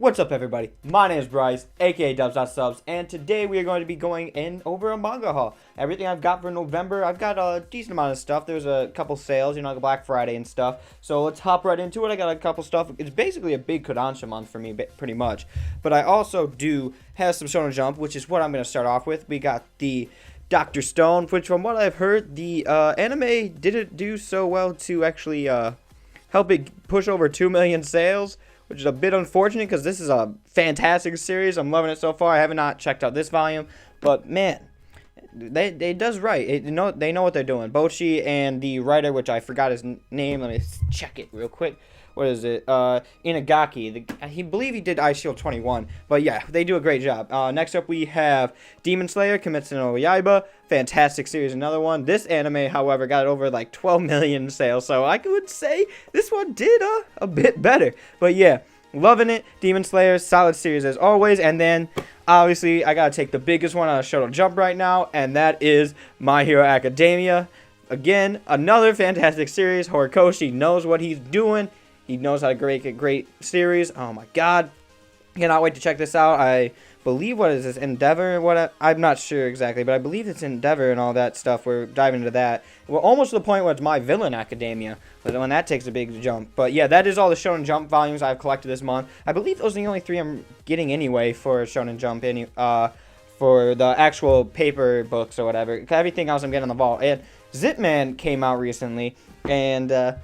What's up, everybody? My name is Bryce, aka DubsNotSubs, and today we are going to be going in over a manga haul. Everything I've got for November, I've got a decent amount of stuff. There's a couple sales, like Black Friday and stuff. So let's hop right into it. I got a couple stuff. It's basically a big Kodansha month for me, pretty much. But I also do have some Shonen Jump, which is what I'm going to start off with. We got the Dr. Stone, which from what I've heard, the anime didn't do so well to actually help it push over 2 million sales, which is a bit unfortunate because this is a fantastic series. I'm loving it so far. I have not checked out this volume, but man, they does right. They know what they're doing. Bochi and the writer, which I forgot his name. Let me check it real quick. What is it? Inagaki. He believe he did Ice Shield 21. But yeah, they do a great job. Next up we have Demon Slayer, Kimetsu no Yaiba. Fantastic series, another one. This anime, however, got over like 12 million sales. So I would say this one did a bit better. But yeah, loving it. Demon Slayer, solid series as always. And then obviously I gotta take the biggest one on a Shonen Jump right now, and that is My Hero Academia. Again, another fantastic series. Horikoshi knows what he's doing. He knows how to make a great series. Oh my god. Cannot wait to check this out. I believe, what is this, Endeavor? I'm not sure exactly, but I believe it's Endeavor and all that stuff. We're diving into that. We're almost to the point where it's My Villain Academia, but when that takes a big jump. But yeah, that is all the Shonen Jump volumes I've collected this month. I believe those are the only 3 I'm getting anyway for Shonen Jump, for the actual paper books or whatever. Everything else I'm getting on the vault. And Zipman came out recently, and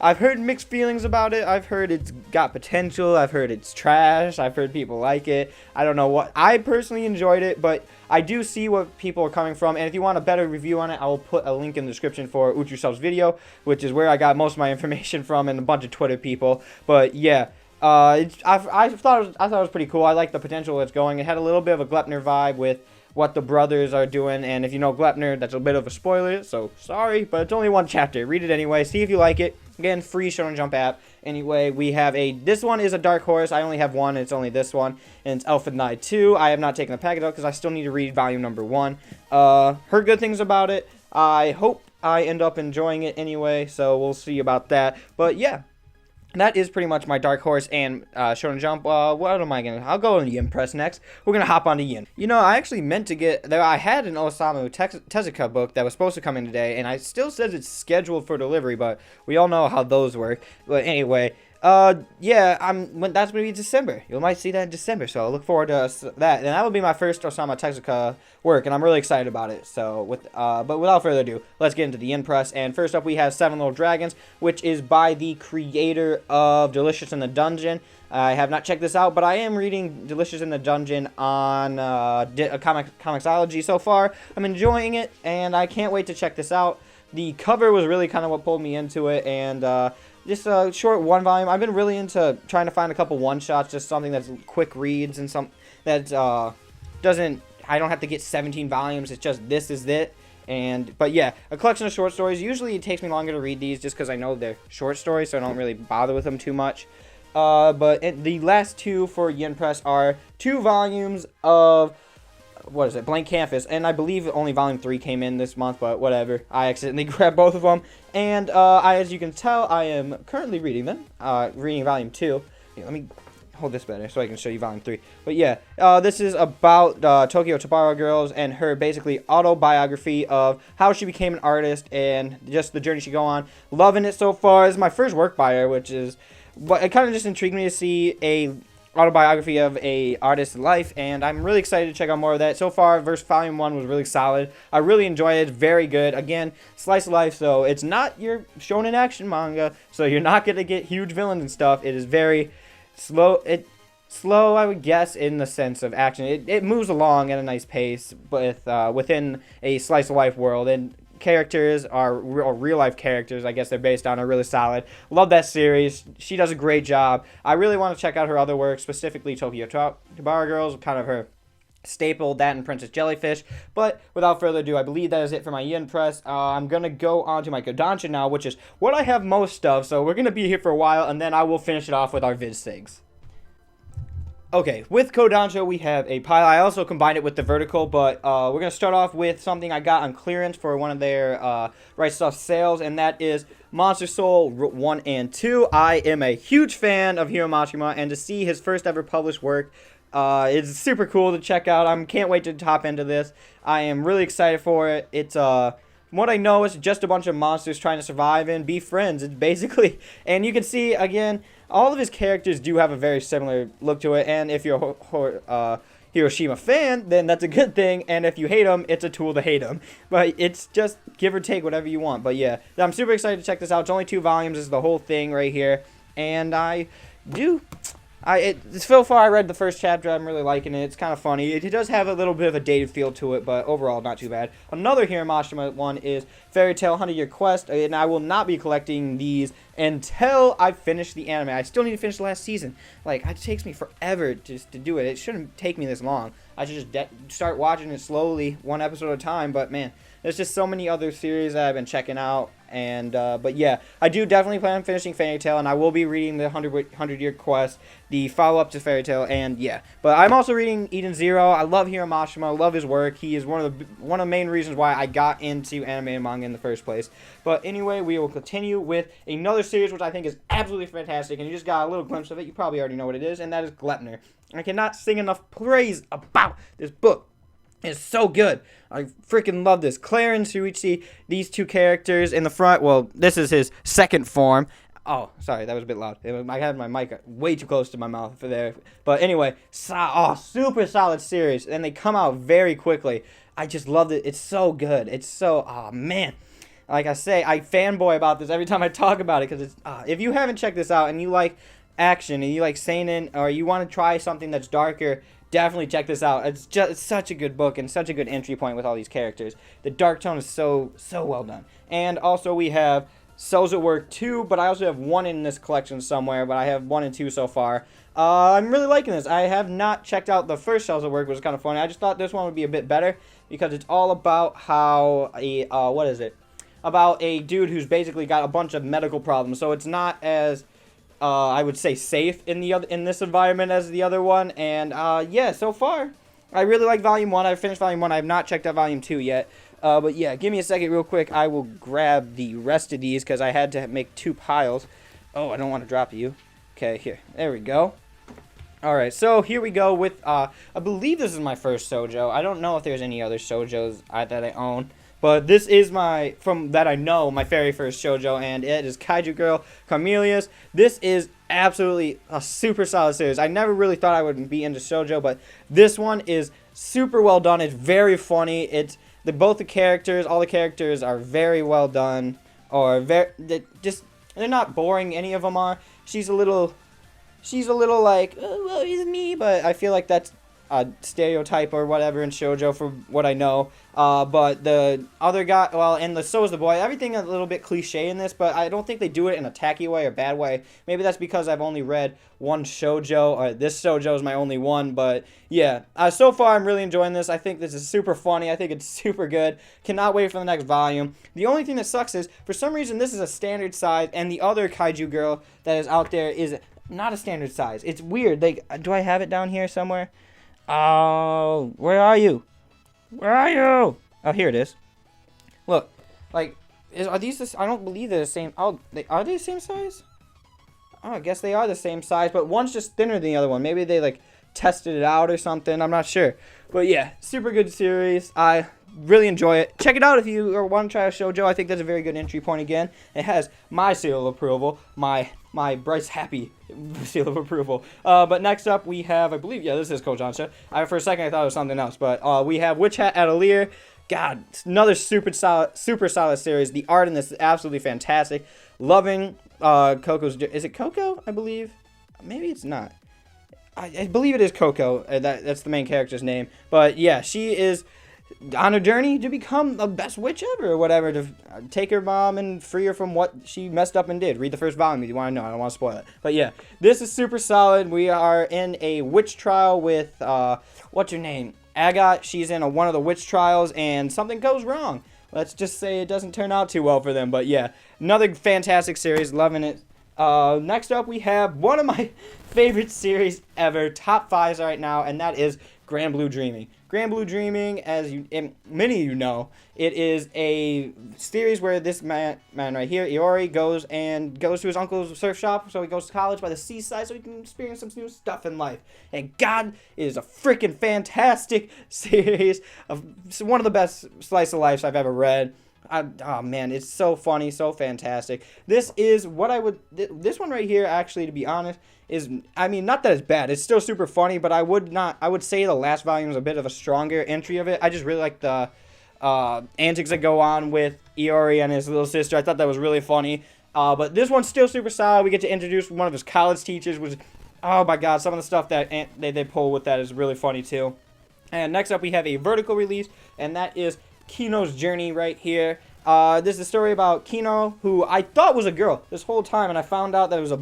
I've heard mixed feelings about it. I've heard it's got potential. I've heard it's trash. I've heard people like it. I don't know what. I personally enjoyed it, but I do see what people are coming from. And if you want a better review on it, I will put a link in the description for DubsNotSubs video, which is where I got most of my information from, and a bunch of Twitter people. But yeah, I thought it was pretty cool. I like the potential it's going. It had a little bit of a Glepner vibe with what the brothers are doing, and if you know Glepner, that's a bit of a spoiler, so sorry, but it's only one chapter. Read it anyway, see if you like it. Again, free Shonen Jump app. Anyway, we have this one is a dark horse. I only have one, and it's only this one, and it's Elfen Knight 2. I have not taken the packet out because I still need to read volume number 1. Heard good things about it. I hope I end up enjoying it anyway, so we'll see about that. But yeah, that is pretty much my Dark Horse and Shonen Jump. What am I going to... I'll go on Yin Press next. We're going to hop on to Yin. I actually meant to get... I had an Osamu Tezuka book that was supposed to come in today, and it still says it's scheduled for delivery, but we all know how those work. But anyway, yeah, that's going to be December. You might see that in December, so I look forward to that. And that will be my first Osamu Tezuka work, and I'm really excited about it. So, but without further ado, let's get into the Yin Press. And first up, we have Seven Little Dragons, which is by the creator of Delicious in the Dungeon. I have not checked this out, but I am reading Delicious in the Dungeon on Comixology so far. I'm enjoying it, and I can't wait to check this out. The cover was really kind of what pulled me into it, and just a short one volume. I've been really into trying to find a couple one-shots, just something that's quick reads and some that doesn't... I don't have to get 17 volumes. It's just this is it. But yeah, a collection of short stories. Usually it takes me longer to read these just because I know they're short stories, so I don't really bother with them too much. But the last 2 for Yin Press are 2 volumes of... what is it? Blank Canvas, and I believe only volume 3 came in this month, but whatever. I accidentally grabbed both of them, and as you can tell, I am currently reading them. Reading volume 2. Here, let me hold this better so I can show you volume 3. But yeah, this is about Tokyo Tabara Girls and her basically autobiography of how she became an artist and just the journey she go on. Loving it so far. This is my first work by her, which is... but it kind of just intrigued me to see a autobiography of a artist's life, and I'm really excited to check out more of that. So far, volume 1 was really solid. I really enjoyed it. It's very good. Again, slice of life, so it's not your shonen action manga, so you're not going to get huge villains and stuff. It is very slow. Slow, I would guess, in the sense of action. It moves along at a nice pace, but within a slice of life world, and characters are real life characters, I guess they're based on, are really solid. Love that series. She does a great job. I really want to check out her other work, specifically Tokyo Tabara Girls, kind of her staple, that and Princess Jellyfish. But without further ado, I believe that is it for my Yin Press. I'm going to go on to my Kodansha now, which is what I have most of, so we're going to be here for a while, and then I will finish it off with our Viz Sigs. Okay, with Kodansha, we have a pile. I also combined it with the vertical, but we're going to start off with something I got on clearance for one of their Right Stuff sales, and that is Monster Soul 1 and 2. I am a huge fan of Hiro Mashima, and to see his first ever published work is super cool to check out. I can't wait to hop into this. I am really excited for it. It's from what I know, it's just a bunch of monsters trying to survive and be friends. It's basically, and you can see, again, all of his characters do have a very similar look to it, and if you're a Hiroshima fan, then that's a good thing, and if you hate him, it's a tool to hate him. But it's just give or take whatever you want. But yeah, I'm super excited to check this out. It's only 2 volumes. This is the whole thing right here, and so far I read the first chapter. I'm really liking it. It's kind of funny. It does have a little bit of a dated feel to it, but overall not too bad. Another Hiro Mashima one is Fairy Tail 100-Year Quest, and I will not be collecting these until I finish the anime. I still need to finish the last season. Like, it takes me forever just to do it. It shouldn't take me this long. I should just start watching it slowly, one episode at a time, but man, there's just so many other series that I've been checking out. And but yeah, I do definitely plan on finishing Fairy Tail, and I will be reading the 100-Year Quest, the follow-up to Fairy Tail, and yeah. But I'm also reading Eden Zero. I love Hiro Mashima. I love his work. He is one of the main reasons why I got into anime and manga in the first place. But anyway, we will continue with another series which I think is absolutely fantastic, and you just got a little glimpse of it. You probably already know what it is, and that is Glepner. I cannot sing enough praise about this book. It's so good. I freaking love this. Clarence, Shuichi, these 2 characters in the front. Well, this is his second form. Oh, sorry, that was a bit loud. I had my mic way too close to my mouth for there. But anyway, super solid series. And they come out very quickly. I just love it. It's so good. It's so, oh man. Like I say, I fanboy about this every time I talk about it. Because it's, if you haven't checked this out and you like action and you like seinen, or you want to try something that's darker, definitely check this out. It's such a good book and such a good entry point with all these characters. The dark tone is so well done. And also we have Cells at Work 2, but I also have 1 in this collection somewhere, but I have 1 and 2 so far. I'm really liking this. I have not checked out the first Cells at Work, which was kind of funny. I just thought this one would be a bit better because it's all about how about a dude who's basically got a bunch of medical problems. So it's not as I would say safe in this environment as the other one, and yeah, so far I really like Volume 1. I finished Volume 1. I have not checked out Volume 2 yet, but yeah, give me a second real quick. I will grab the rest of these because I had to make 2 piles. Oh, I don't want to drop you. Okay, here, there we go. Alright, so here we go with I believe this is my first shoujo. I don't know if there's any other shoujos that I own. But this is my very first shoujo, and it is Kaiju Girl Camellias. This is absolutely a super solid series. I never really thought I would be into shoujo, but this one is super well done. It's very funny. All the characters are very well done, or they're not boring. Any of them are. She's a little like, oh, well, it's me, but I feel like that's a stereotype or whatever in shoujo for what I know. But the other guy, well, and so is the boy. Everything a little bit cliche in this, but I don't think they do it in a tacky way or bad way. Maybe that's because I've only read 1 shoujo, or this shoujo is my only one. But yeah, so far I'm really enjoying this. I think this is super funny. I think it's super good. Cannot wait for the next volume. The only thing that sucks is, for some reason, this is a standard size, and the other Kaiju Girl that is out there is not a standard size. It's weird. Do I have it down here somewhere? Oh, where are you? Where are you? Oh, here it is. Look, like, are these I don't believe they're the same. Oh, are they the same size? Oh, I guess they are the same size, but one's just thinner than the other one. Maybe they, like, tested it out or something. I'm not sure. But, yeah, super good series. I really enjoy it. Check it out if you want to try a shoujo. I think that's a very good entry point again. It has my seal of approval, my Bryce Happy seal of approval. But next up we have, I believe, yeah, this is Kodansha. For a second I thought it was something else, but we have Witch Hat Atelier. God, another super solid series. The art in this is absolutely fantastic. Loving Coco's. Is it Coco? I believe. Maybe it's not. I believe it is Coco. That's the main character's name. But yeah, she is on a journey to become the best witch ever, or whatever, to take her mom and free her from what she messed up and did. Read the first volume if you want to know. I don't want to spoil it. But yeah, this is super solid. We are in a witch trial with, what's her name? Agat. She's in one of the witch trials, and something goes wrong. Let's just say it doesn't turn out too well for them. But yeah, another fantastic series. Loving it. Next up, we have one of my favorite series ever, top 5s right now, and that is Grand Blue Dreaming. Grand Blue Dreaming, as many of you know, it is a series where this man right here, Iori, goes to his uncle's surf shop, so he goes to college by the seaside so he can experience some new stuff in life. And God, it is a freaking fantastic series, one of the best slice of life I've ever read. Oh man, it's so funny, so fantastic. This is what this one right here, actually, to be honest, is, I mean, not that it's bad. It's still super funny, but I would say the last volume is a bit of a stronger entry of it. I just really like the antics that go on with Iori and his little sister. I thought that was really funny. But this one's still super solid. We get to introduce one of his college teachers, which, oh my God, some of the stuff that they pull with that is really funny too. And next up, we have a vertical release, and that is Kino's Journey right here. This is a story about Kino, who I thought was a girl this whole time, and I found out that it was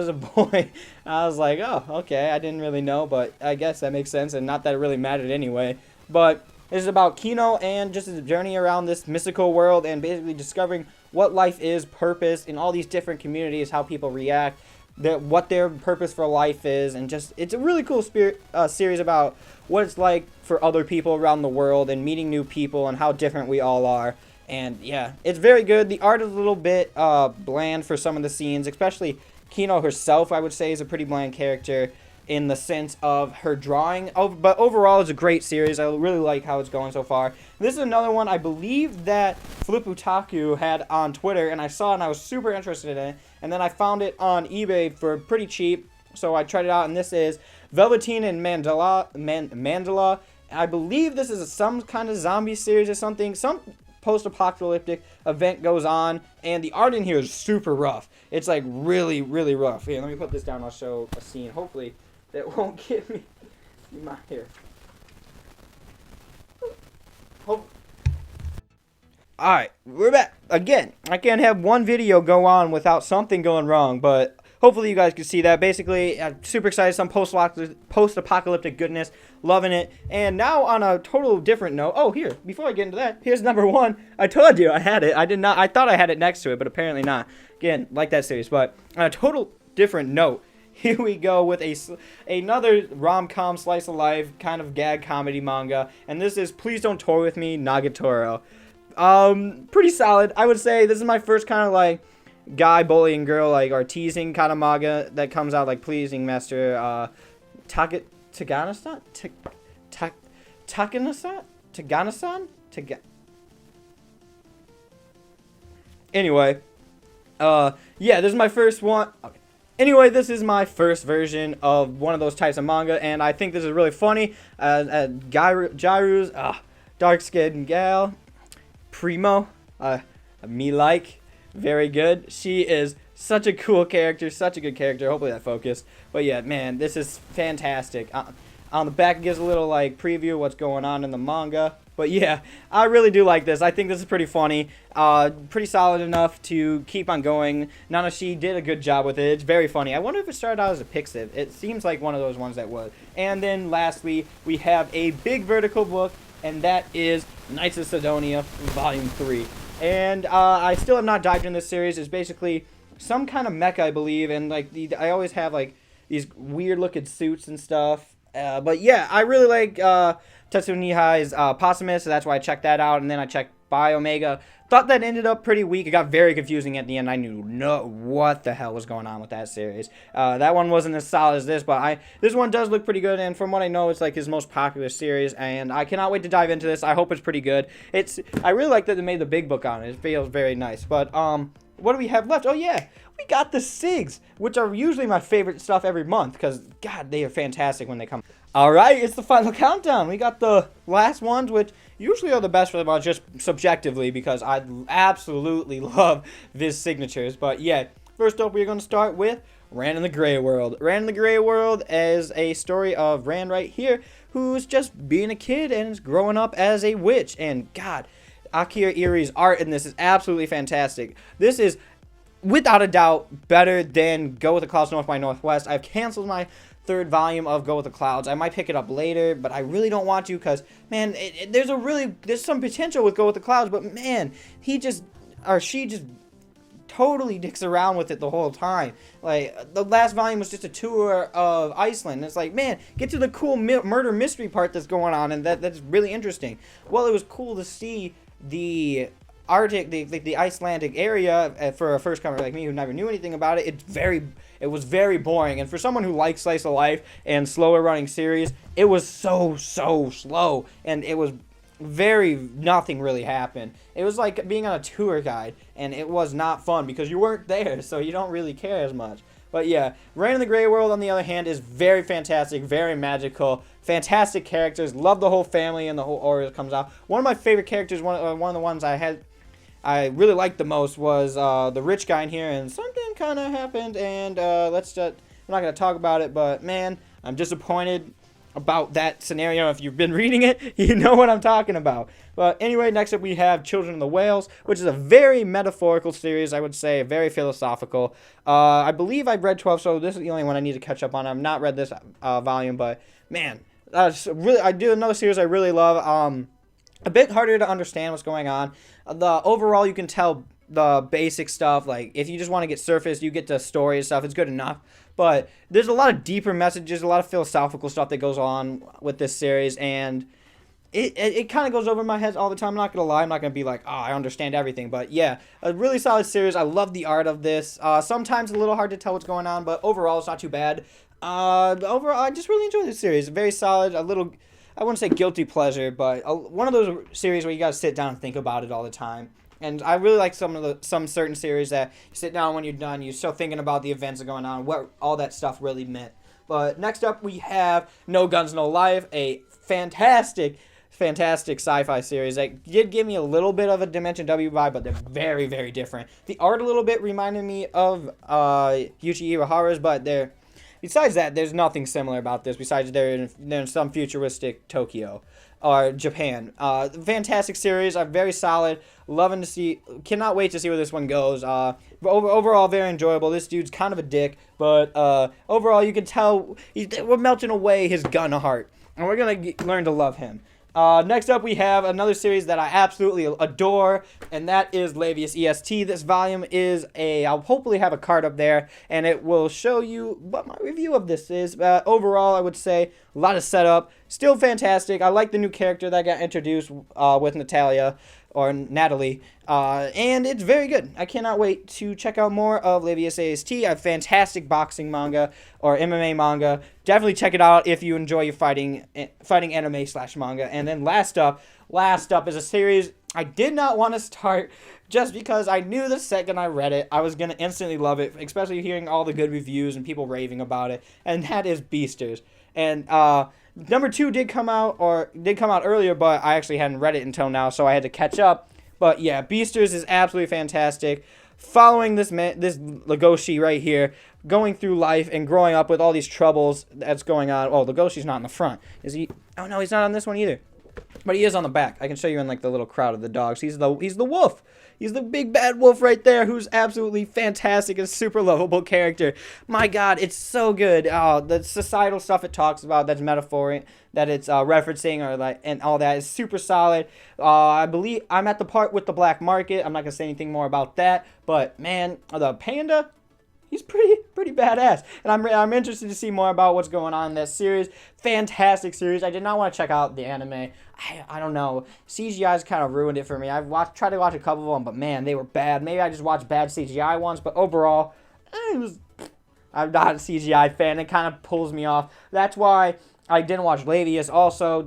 a boy. I was like, oh, okay, I didn't really know, but I guess that makes sense, and not that it really mattered anyway. But this is about Kino and just his journey around this mystical world and basically discovering what life is, purpose, in all these different communities, how people react, what their purpose for life is, and just, it's a really cool series about what it's like for other people around the world and meeting new people and how different we all are. And yeah, it's very good. The art is a little bit bland for some of the scenes, especially Kino herself, I would say, is a pretty bland character in the sense of her drawing. But overall, it's a great series. I really like how it's going so far. This is another one I believe that Flip Utaku had on Twitter, and I saw it and I was super interested in it. And then I found it on eBay for pretty cheap, so I tried it out, and this is Velveteen and Mandala. I believe this is some kind of zombie series or something. Some post-apocalyptic event goes on, and the art in here is super rough. It's like really, really rough. Here, let me put this down. I'll show a scene. Hopefully that won't get me in my hair. Alright, we're back again. I can't have one video go on without something going wrong, but hopefully you guys can see that. Basically, I'm super excited. Some post-apocalyptic goodness. Loving it. And now on a total different note. Oh, here. Before I get into that, here's number 1. I told you I had it. I did not. I thought I had it next to it, but apparently not. Again, like that series. But on a total different note, here we go with another rom-com slice of life kind of gag comedy manga. And this is Please Don't Toy With Me, Nagatoro. Pretty solid. I would say this is my first kind of like guy bullying girl, like, or teasing kind of manga that comes out, like, pleasing Master Taganasan? Anyway, yeah, this is my first one. Okay. Anyway, this is my first version of one of those types of manga, and I think this is really funny. Jairu's dark-skinned gal, Primo, me like. Very good. She is such a cool character, such a good character. Hopefully that focused. But yeah, man, this is fantastic. On the back, it gives a little like preview of what's going on in the manga. But yeah, I really do like this. I think this is pretty funny. Pretty solid enough to keep on going. Nanashi did a good job with it. It's very funny. I wonder if it started out as a Pixiv. It seems like one of those ones that would. And then lastly, we have a big vertical book, and that is Knights of Sidonia Volume 3. And I still have not dived in this series. It's basically some kind of mecha, I believe, and like I always have like these weird looking suits and stuff. But yeah, I really like Tetsu Nihai's Possumus, so that's why I checked that out. And then I checked Omega. Thought that ended up pretty weak. It got very confusing at the end. I knew what the hell was going on with that series. That one wasn't as solid as this, but this one does look pretty good. And from what I know, it's like his most popular series. And I cannot wait to dive into this. I hope it's pretty good. I really like that they made the big book on it. It feels very nice. But what do we have left? Oh yeah, we got the SIGs, which are usually my favorite stuff every month because God, they are fantastic when they come. All right, it's the final countdown. We got the last ones, which usually are the best for the month, just subjectively, because I absolutely love Viz signatures. But yeah, first up, we're going to start with Rand in the Grey World. Rand in the Grey World is a story of Rand right here, who's just being a kid and is growing up as a witch. And God, Akira Iri's art in this is absolutely fantastic. This is, without a doubt, better than Go With the Clouds North by Northwest. I've canceled my third volume of Go With the Clouds. I might pick it up later, but I really don't want to because, man, there's some potential with Go With the Clouds, but man, she just totally dicks around with it the whole time. Like, the last volume was just a tour of Iceland. And it's like, man, get to the cool murder mystery part that's going on, and that's really interesting. Well, it was cool to see the Arctic, the Icelandic area for a first comer like me who never knew anything about it. It was very boring, and for someone who likes slice of life and slower running series, it was so slow, and it was nothing really happened. It was like being on a tour guide, and it was not fun because you weren't there, so you don't really care as much. But yeah, Reign in the Grey World, on the other hand, is very fantastic, very magical, fantastic characters. Love the whole family and the whole aura that comes out. One of my favorite characters, one of the ones I really liked the most was the rich guy in here, and something kind of happened, and I'm not going to talk about it, but man, I'm disappointed about that scenario. If you've been reading it, you know what I'm talking about. But anyway, next up we have Children of the Whales, which is a very metaphorical series, I would say, very philosophical. I believe I've read 12, so this is the only one I need to catch up on. I've not read this volume, but man, I do another series I really love. A bit harder to understand what's going on. Overall, you can tell the basic stuff. Like, if you just want to get surface, you get the story and stuff, it's good enough. But there's a lot of deeper messages, a lot of philosophical stuff that goes on with this series, and it kind of goes over my head all the time. I'm not going to lie. I'm not going to be like, oh, I understand everything. But yeah, a really solid series. I love the art of this. Sometimes a little hard to tell what's going on, but overall, it's not too bad. Overall, I just really enjoy this series. Very solid, I wouldn't say guilty pleasure, but one of those series where you got to sit down and think about it all the time. And I really like some certain series that you sit down when you're done, you're still thinking about the events that are going on, what all that stuff really meant. But next up, we have No Guns, No Life, a fantastic sci-fi series that did give me a little bit of a Dimension W vibe, but they're very, very different. The art a little bit reminded me of Yuichi Iwahara's, but besides that, there's nothing similar about this, besides they're in some futuristic Tokyo or Japan. Fantastic series, very solid, cannot wait to see where this one goes. Overall, very enjoyable. This dude's kind of a dick, but overall, you can tell we're melting away his gun heart, and we're going to learn to love him. Next up, we have another series that I absolutely adore, and that is Labius EST. This volume is I'll hopefully have a card up there, and it will show you what my review of this is. Overall, I would say a lot of setup, still fantastic. I like the new character that got introduced with Natalie, and it's very good. I cannot wait to check out more of Labius AST, a fantastic boxing manga or MMA manga. Definitely check it out if you enjoy your fighting anime / manga. And then last up is a series I did not want to start just because I knew the second I read it, I was going to instantly love it, especially hearing all the good reviews and people raving about it, and that is Beasters. And number 2 did come out earlier, but I actually hadn't read it until now, so I had to catch up. But yeah, Beasters is absolutely fantastic. Following this Legoshi right here, going through life and growing up with all these troubles that's going on. Oh, Legoshi's not in the front. Is he? Oh no, he's not on this one either. But he is on the back. I can show you in like the little crowd of the dogs. He's the wolf. He's the big bad wolf right there, who's absolutely fantastic and super lovable character. My God, it's so good. The societal stuff it talks about, that's metaphoric, that it's referencing, and all that is super solid. I believe I'm at the part with the black market. I'm not gonna say anything more about that, but man, the panda, he's pretty badass, and I'm interested to see more about what's going on in that series. Fantastic series. I did not want to check out the anime. I don't know. CGI's kind of ruined it for me. I've tried to watch a couple of them, but man, they were bad. Maybe I just watched bad CGI ones, but overall, I'm not a CGI fan. It kind of pulls me off. That's why I didn't watch Labius also,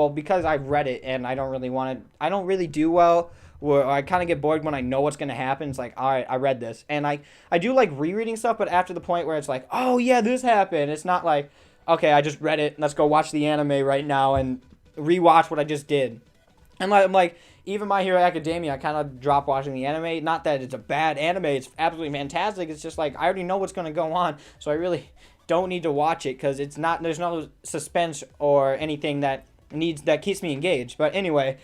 because I read it, and I don't really do well where I kind of get bored when I know what's going to happen. It's like, all right, I read this. And I do like rereading stuff, but after the point where it's like, oh, yeah, this happened. It's not like, okay, I just read it. Let's go watch the anime right now and rewatch what I just did. And I'm like, even My Hero Academia, I kind of dropped watching the anime. Not that it's a bad anime. It's absolutely fantastic. It's just like, I already know what's going to go on, so I really don't need to watch it because there's no suspense or anything that keeps me engaged. But anyway,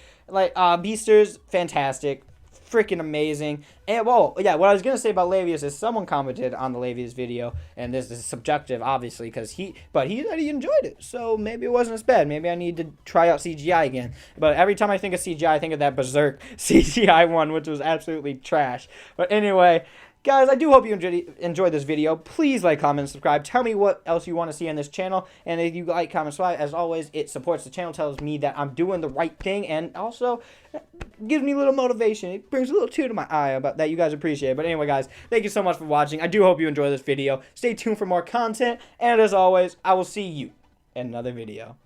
Beasters, fantastic, freaking amazing. And what I was gonna say about Labius is someone commented on the Labius video, and this is subjective, obviously, because he said he enjoyed it, so maybe it wasn't as bad. Maybe I need to try out CGI again. But every time I think of CGI, I think of that Berserk CGI one, which was absolutely trash. But anyway, Guys, I do hope you enjoyed this video. Please like, comment, and subscribe. Tell me what else you want to see on this channel. And if you like, comment, subscribe, as always, it supports the channel, tells me that I'm doing the right thing, and also gives me a little motivation. It brings a little tear to my eye about that you guys appreciate. But anyway, guys, thank you so much for watching. I do hope you enjoy this video. Stay tuned for more content. And as always, I will see you in another video.